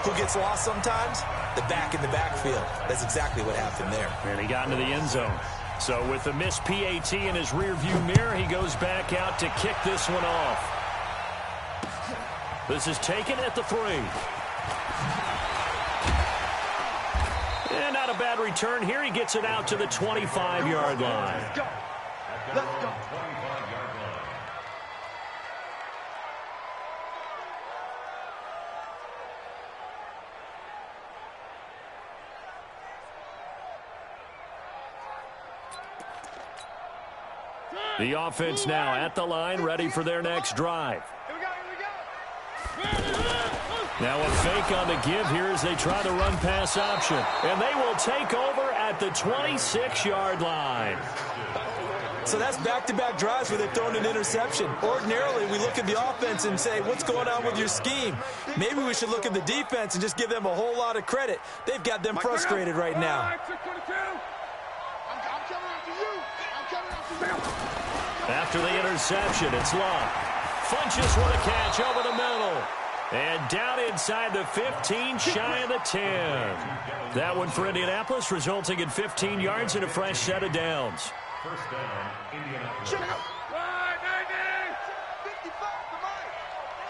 Who gets lost sometimes? The back in the backfield. That's exactly what happened there. And he got into the end zone. So with the missed PAT in his rearview mirror, he goes back out to kick this one off. This is taken at the 3. And not a bad return here. He gets it out to the 25-yard line. Let's go. Let's go. The offense now at the line, ready for their next drive. Now a fake on the give here as they try the run-pass option. And they will take over at the 26-yard line. So that's back-to-back drives where they've thrown an interception. Ordinarily, we look at the offense and say, what's going on with your scheme? Maybe we should look at the defense and just give them a whole lot of credit. They've got them frustrated right now. After the interception, it's Locke. Funches with a catch over the middle. And down inside the 15, shy of the 10. That one for Indianapolis, resulting in 15 yards and a fresh set of downs. First down, Indianapolis.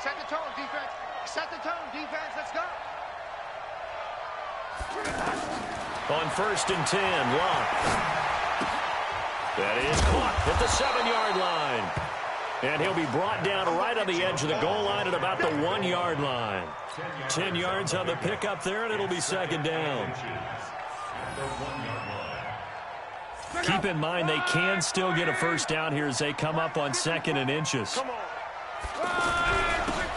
Set the tone, defense. Set the tone, defense. Let's go. On 1st and 10, Locke. That is caught at the 7-yard line. And he'll be brought down right on the edge of the goal line at about the 1-yard line. 10 yards on the pickup there, and it'll be 2nd down. Keep in mind they can still get a first down here as they come up on 2nd and inches.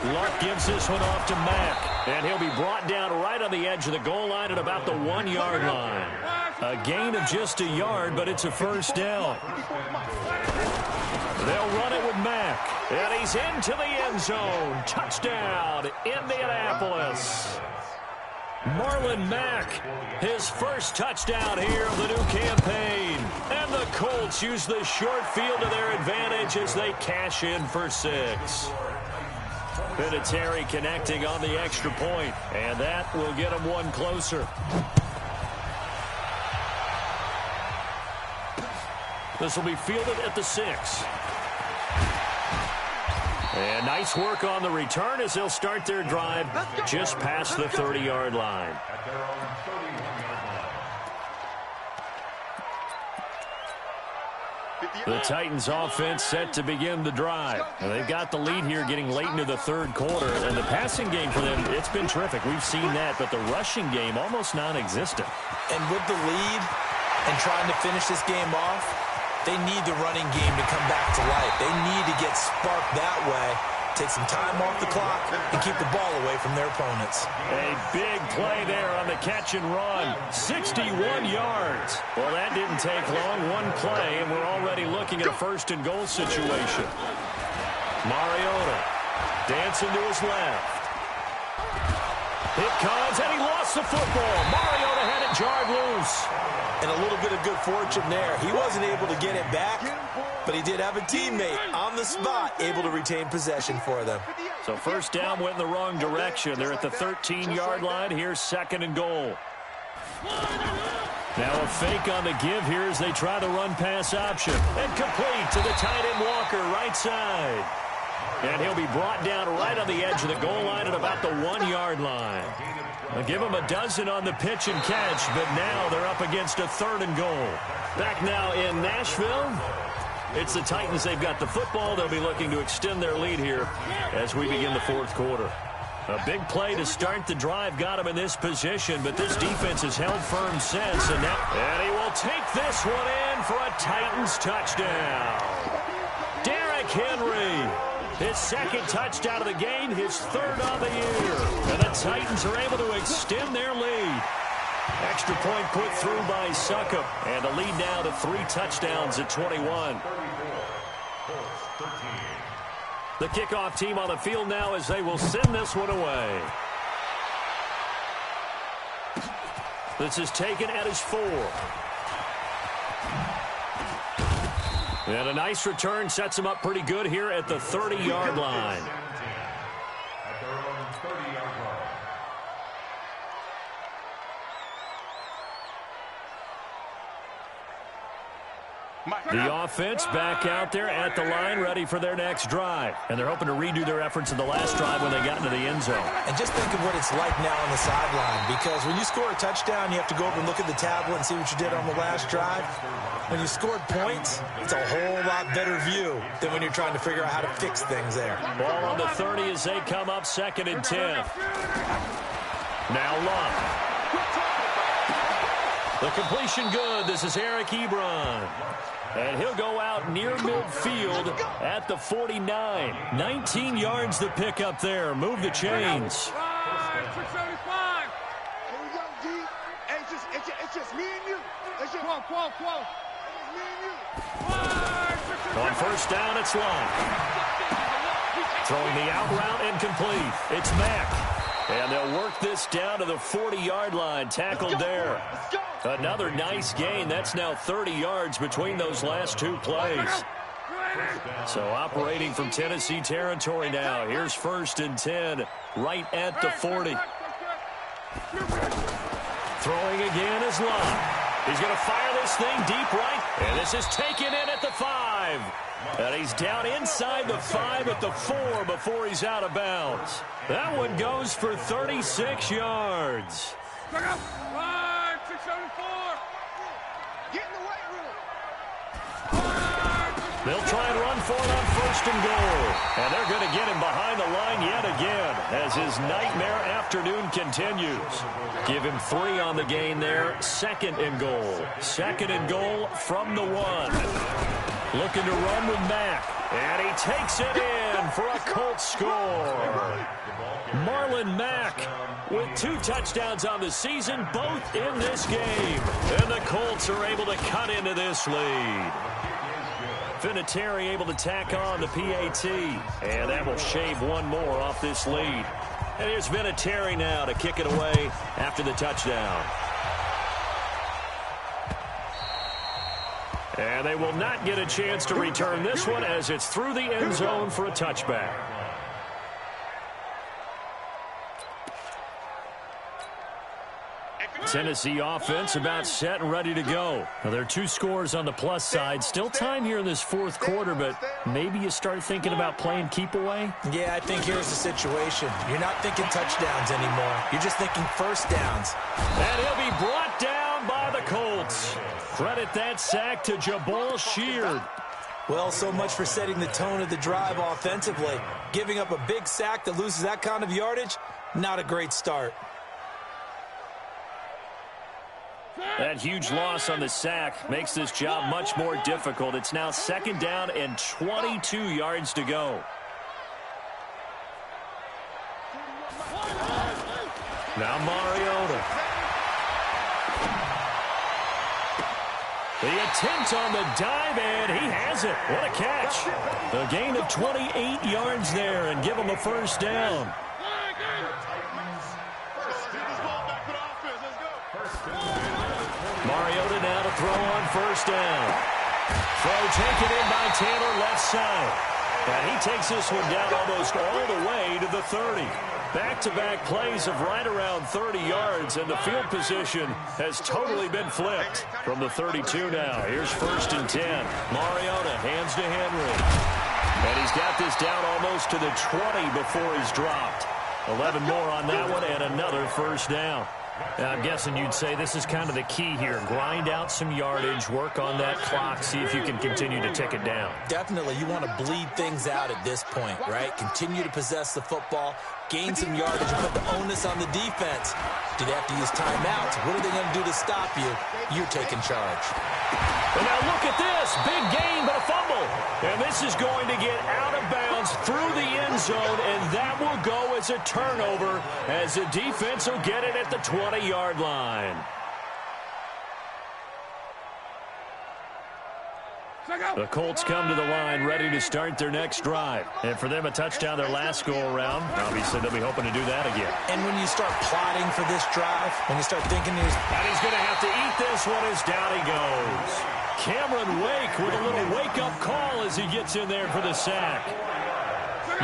Luck gives this one off to Mack, and he'll be brought down right on the edge of the goal line at about the 1-yard line. A gain of just a yard, but it's a first down. They'll run it with Mack, and he's into the end zone. Touchdown, Indianapolis. Marlon Mack, his first touchdown here of the new campaign. And the Colts use the short field to their advantage as they cash in for 6. Vinatieri connecting on the extra point, and that will get them one closer. This will be fielded at the 6. And nice work on the return as they'll start their drive just past the 30-yard line. The Titans offense set to begin the drive. And they've got the lead here getting late into the 3rd quarter. And the passing game for them, it's been terrific. We've seen that, but the rushing game almost non-existent. And with the lead and trying to finish this game off, they need the running game to come back to life. They need to get sparked that way take some time off the clock, and keep the ball away from their opponents. A big play there on the catch and run. 61 yards. Well, that didn't take long. One play, and we're already looking at a first-and-goal situation. Mariota dancing to his left. It comes, and he lost the football. Mariota had it jarred loose. And a little bit of good fortune there. He wasn't able to get it back, but he did have a teammate on the spot able to retain possession for them. So first down went in the wrong direction. They're at the 13-yard line. Here's second and goal. Now a fake on the give here as they try the run-pass option. And complete to the tight end Walker, right side. And he'll be brought down right on the edge of the goal line at about the 1-yard line. They'll give him a dozen on the pitch and catch, but now they're up against a third and goal. Back now in Nashville. It's the Titans. They've got the football. They'll be looking to extend their lead here as we begin the fourth quarter. A big play to start the drive got him in this position, but this defense has held firm since. And he will take this one in for a Titans touchdown. Derrick Henry. His second touchdown of the game, his third on the year. And the Titans are able to extend their lead. Extra point put through by Succop. And the lead now to 3 touchdowns at 21. The kickoff team on the field now as they will send this one away. This is taken at his 4. And a nice return sets him up pretty good here at the 30-yard line. The offense back out there at the line, ready for their next drive. And they're hoping to redo their efforts in the last drive when they got into the end zone. And just think of what it's like now on the sideline, because when you score a touchdown, you have to go over and look at the tablet and see what you did on the last drive. When you scored points, it's a whole lot better view than when you're trying to figure out how to fix things there. Ball on the 30 as they come up, 2nd and 10. Now Luck. The completion good. This is Eric Ebron. And he'll go out near midfield at the 49. 19 yards to pick up there. Move the chains. 675. Here we go, D. Hey, it's just me and you. It's just quote. It's me and you. On first down, it's Luck. Throwing the out route incomplete. It's Mack. And they'll work this down to the 40-yard line. Tackled there. Another nice gain. That's now 30 yards between those last 2 plays. So operating from Tennessee territory now. Here's 1st and 10 right at the 40. Throwing again is Luck. He's going to fire this thing deep right. And this is taken in at the 5. And he's down inside the 5 at the 4 before he's out of bounds. That one goes for 36 yards. Look up. 674. Get in the weight room. They'll try and run for it on 1st and goal. And they're going to get him behind the line yet again as his nightmare afternoon continues. Give him 3 on the gain there. 2nd and goal. 2nd and goal from the 1. Looking to run with Mack. And he takes it in for a Colts score. Marlon Mack with 2 touchdowns on the season, both in this game. And the Colts are able to cut into this lead. Vinatieri able to tack on the PAT. And that will shave 1 more off this lead. And here's Vinatieri now to kick it away after the touchdown. And they will not get a chance to return this one as it's through the end zone for a touchback. Tennessee offense about set and ready to go. Now, there are 2 scores on the plus side. Still time here in this 4th quarter, but maybe you start thinking about playing keep away? Yeah, I think here's the situation. You're not thinking touchdowns anymore. You're just thinking first downs. And he'll be brought down by the Colts. Credit that sack to Jabal Sheard. Well, so much for setting the tone of the drive offensively. Giving up a big sack that loses that kind of yardage, not a great start. That huge loss on the sack makes this job much more difficult. It's now 2nd down and 22 yards to go. Now Mariota. The attempt on the dive, and he has it. What a catch. A gain of 28 yards there, and give him a first down. Mariota now to throw on first down. Throw taken in by Taylor left side. And he takes this one down almost all the way to the 30. Back-to-back plays of right around 30 yards, and the field position has totally been flipped. From the 32 now, here's 1st and 10. Mariota hands to Henry. And he's got this down almost to the 20 before he's dropped. 11 more on that one, and another first down. I'm guessing you'd say this is kind of the key here. Grind out some yardage, work on that clock, see if you can continue to tick it down. Definitely, you want to bleed things out at this point, right? Continue to possess the football, gain some yardage, and put the onus on the defense. Do they have to use timeouts? What are they going to do to stop you? You're taking charge. And now look at this. Big gain, but a fumble. And this is going to get out of bounds through the end zone, and that will go as a turnover as the defense will get it at the 20-yard line. The Colts come to the line ready to start their next drive. And for them, a touchdown their last go-around. Obviously, they'll be hoping to do that again. And when you start plotting for this drive, when you start thinking and he's going to have to eat this one as down he goes. Cameron Wake with a little wake-up call as he gets in there for the sack.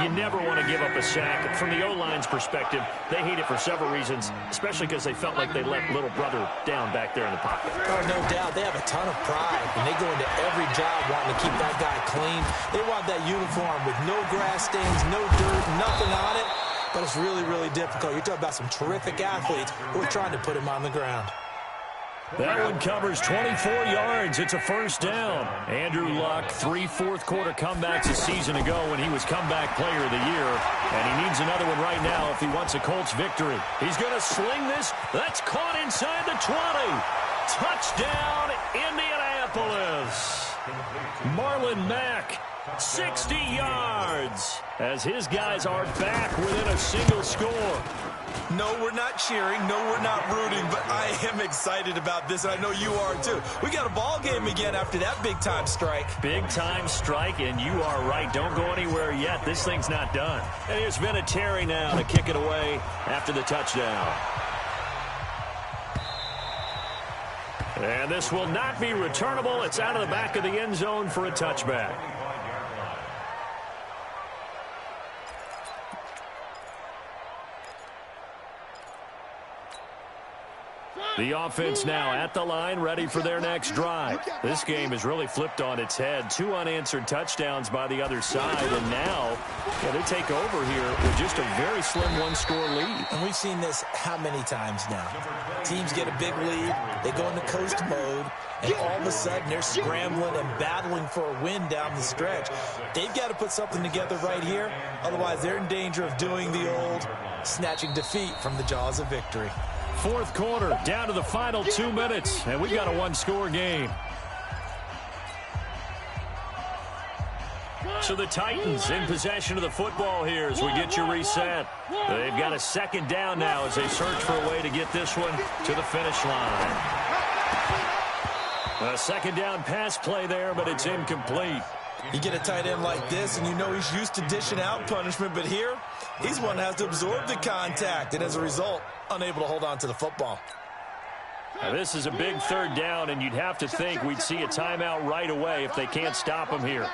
You never want to give up a sack. From the O-line's perspective, they hate it for several reasons, especially because they felt like they let little brother down back there in the pocket. Oh, no doubt. They have a ton of pride, and they go into every job wanting to keep that guy clean. They want that uniform with no grass stains, no dirt, nothing on it. But it's really, really difficult. You're talking about some terrific athletes who are trying to put him on the ground. That one covers 24 yards. It's a first down. Andrew Luck, 3 fourth-quarter comebacks a season ago when he was comeback player of the year. And he needs another one right now if he wants a Colts victory. He's going to sling this. That's caught inside the 20. Touchdown, Indianapolis. Marlon Mack, 60 yards, as his guys are back within a single score. No, we're not cheering. No, we're not rooting, but I am excited about this, and I know you are too. We got a ball game again after that big-time strike. Big-time strike, and you are right. Don't go anywhere yet. This thing's not done. And here's Vinatieri now to kick it away after the touchdown. And this will not be returnable. It's out of the back of the end zone for a touchback. The offense now at the line, ready for their next drive. This game has really flipped on its head. 2 unanswered touchdowns by the other side, and now they take over here with just a very slim one-score lead. And we've seen this how many times now? Teams get a big lead, they go into coast mode, and all of a sudden they're scrambling and battling for a win down the stretch. They've got to put something together right here, otherwise they're in danger of doing the old snatching defeat from the jaws of victory. Fourth quarter, down to the final 2 minutes, and we've got a one-score game. So the Titans in possession of the football here as we get you reset. They've got a second down now as they search for a way to get this one to the finish line. A second down pass play there, but it's incomplete. You get a tight end like this, and you know he's used to dishing out punishment, but here, he's one that has to absorb the contact, and as a result, unable to hold on to the football. Now, this is a big third down, and you'd have to think we'd see a timeout right away if they can't stop him here.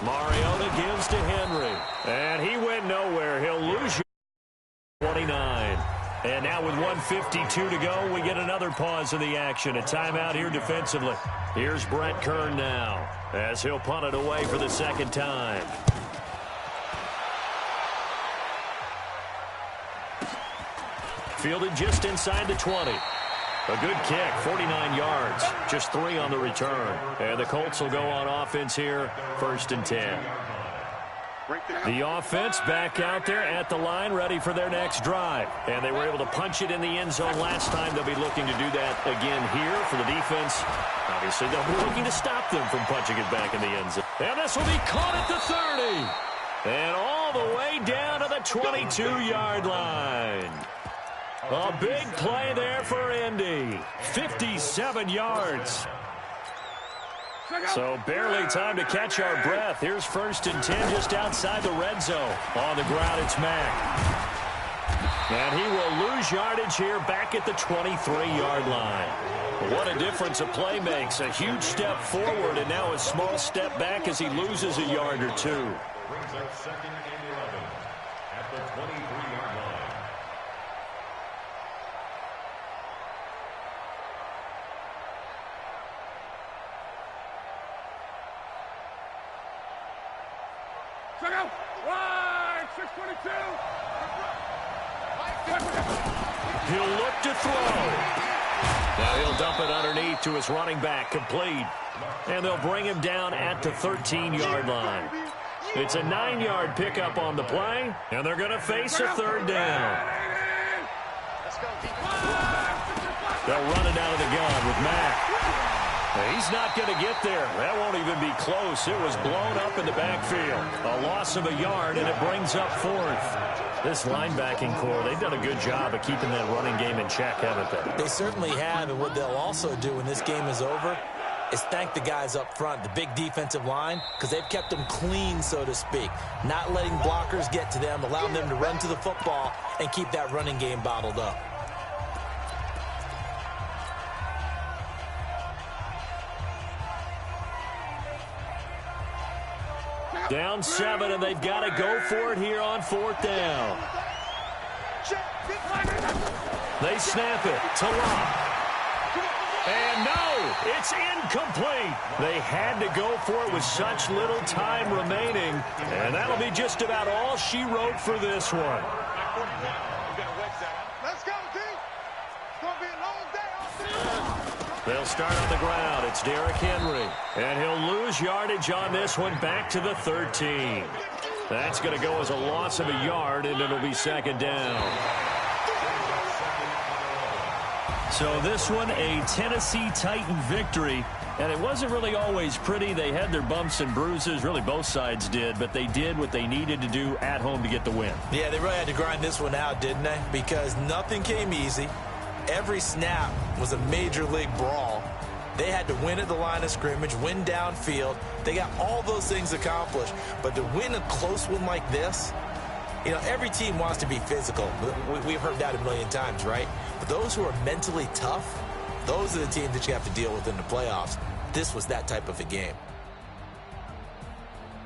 Mariota gives to Henry, and he went nowhere. He'll lose 29. And now with 1:52 to go, we get another pause in the action. A timeout here defensively. Here's Brett Kern now as he'll punt it away for the second time. Fielded just inside the 20. A good kick, 49 yards, just 3 on the return. And the Colts will go on offense here, 1st and 10. The offense back out there at the line, ready for their next drive. And they were able to punch it in the end zone last time. They'll be looking to do that again here for the defense. Obviously, they'll be looking to stop them from punching it back in the end zone. And this will be caught at the 30. And all the way down to the 22-yard line. A big play there for Indy. 57 yards. So barely time to catch our breath. Here's 1st and 10 just outside the red zone. On the ground, it's Mack. And he will lose yardage here back at the 23-yard line. What a difference a play makes. A huge step forward and now a small step back as he loses a yard or two. Brings up 2nd and 11 at the 23-yard line. Check out. Wide. 622. He'll look to throw. Now he'll dump it underneath to his running back, complete. And they'll bring him down at the 13-yard line. It's a 9-yard pickup on the play, and they're going to face a 3rd down. They'll run it out of the gun with Mack. He's not going to get there. That won't even be close. It was blown up in the backfield. A loss of a yard, and it brings up 4th. This linebacking core, they've done a good job of keeping that running game in check, haven't they? They certainly have, and what they'll also do when this game is over is thank the guys up front, the big defensive line, because they've kept them clean, so to speak. Not letting blockers get to them, allowing them to run to the football and keep that running game bottled up. Down 7, and they've got to go for it here on 4th down. They snap it to Locke. And no, it's incomplete. They had to go for it with such little time remaining, and that'll be just about all she wrote for this one. Let's go, team. It's going to be a long day. They'll start on the ground. It's Derrick Henry. And he'll lose yardage on this one back to the 13. That's going to go as a loss of a yard, and it'll be 2nd down. So this one, a Tennessee Titan victory. And it wasn't really always pretty. They had their bumps and bruises. Really, both sides did. But they did what they needed to do at home to get the win. Yeah, they really had to grind this one out, didn't they? Because nothing came easy. Every snap was a major league brawl. They had to win at the line of scrimmage, win downfield. They got all those things accomplished. But to win a close one like this, you know, every team wants to be physical. We've heard that a million times, right? But those who are mentally tough, those are the teams that you have to deal with in the playoffs. This was that type of a game.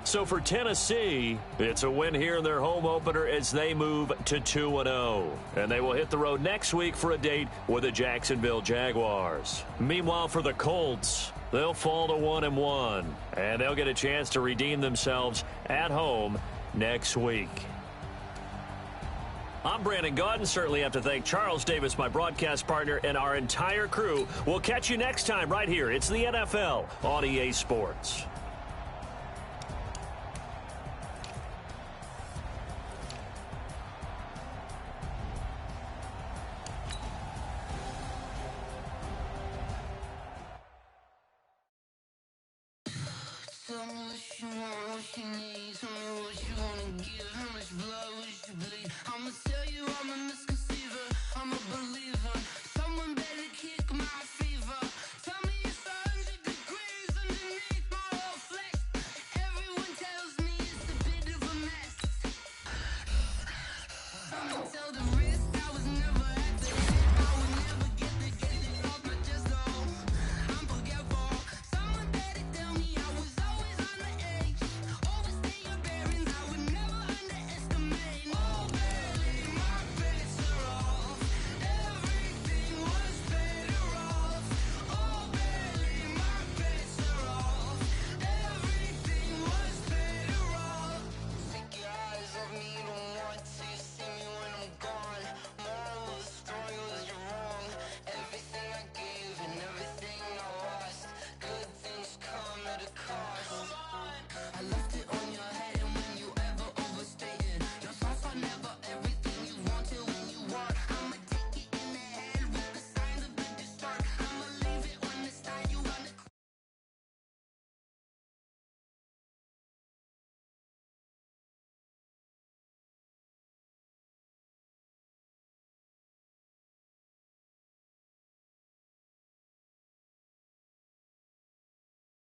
So for Tennessee, it's a win here in their home opener as they move to 2-0. And they will hit the road next week for a date with the Jacksonville Jaguars. Meanwhile, for the Colts, they'll fall to 1-1. And they'll get a chance to redeem themselves at home next week. I'm Brandon Gaudin. Certainly have to thank Charles Davis, my broadcast partner, and our entire crew. We'll catch you next time right here. It's the NFL on EA Sports. Tell me what you want, what you need. Tell me what you wanna give. How much blood would you bleed? I'ma tell you I'm a misconceiver. I'm a believer. Someone better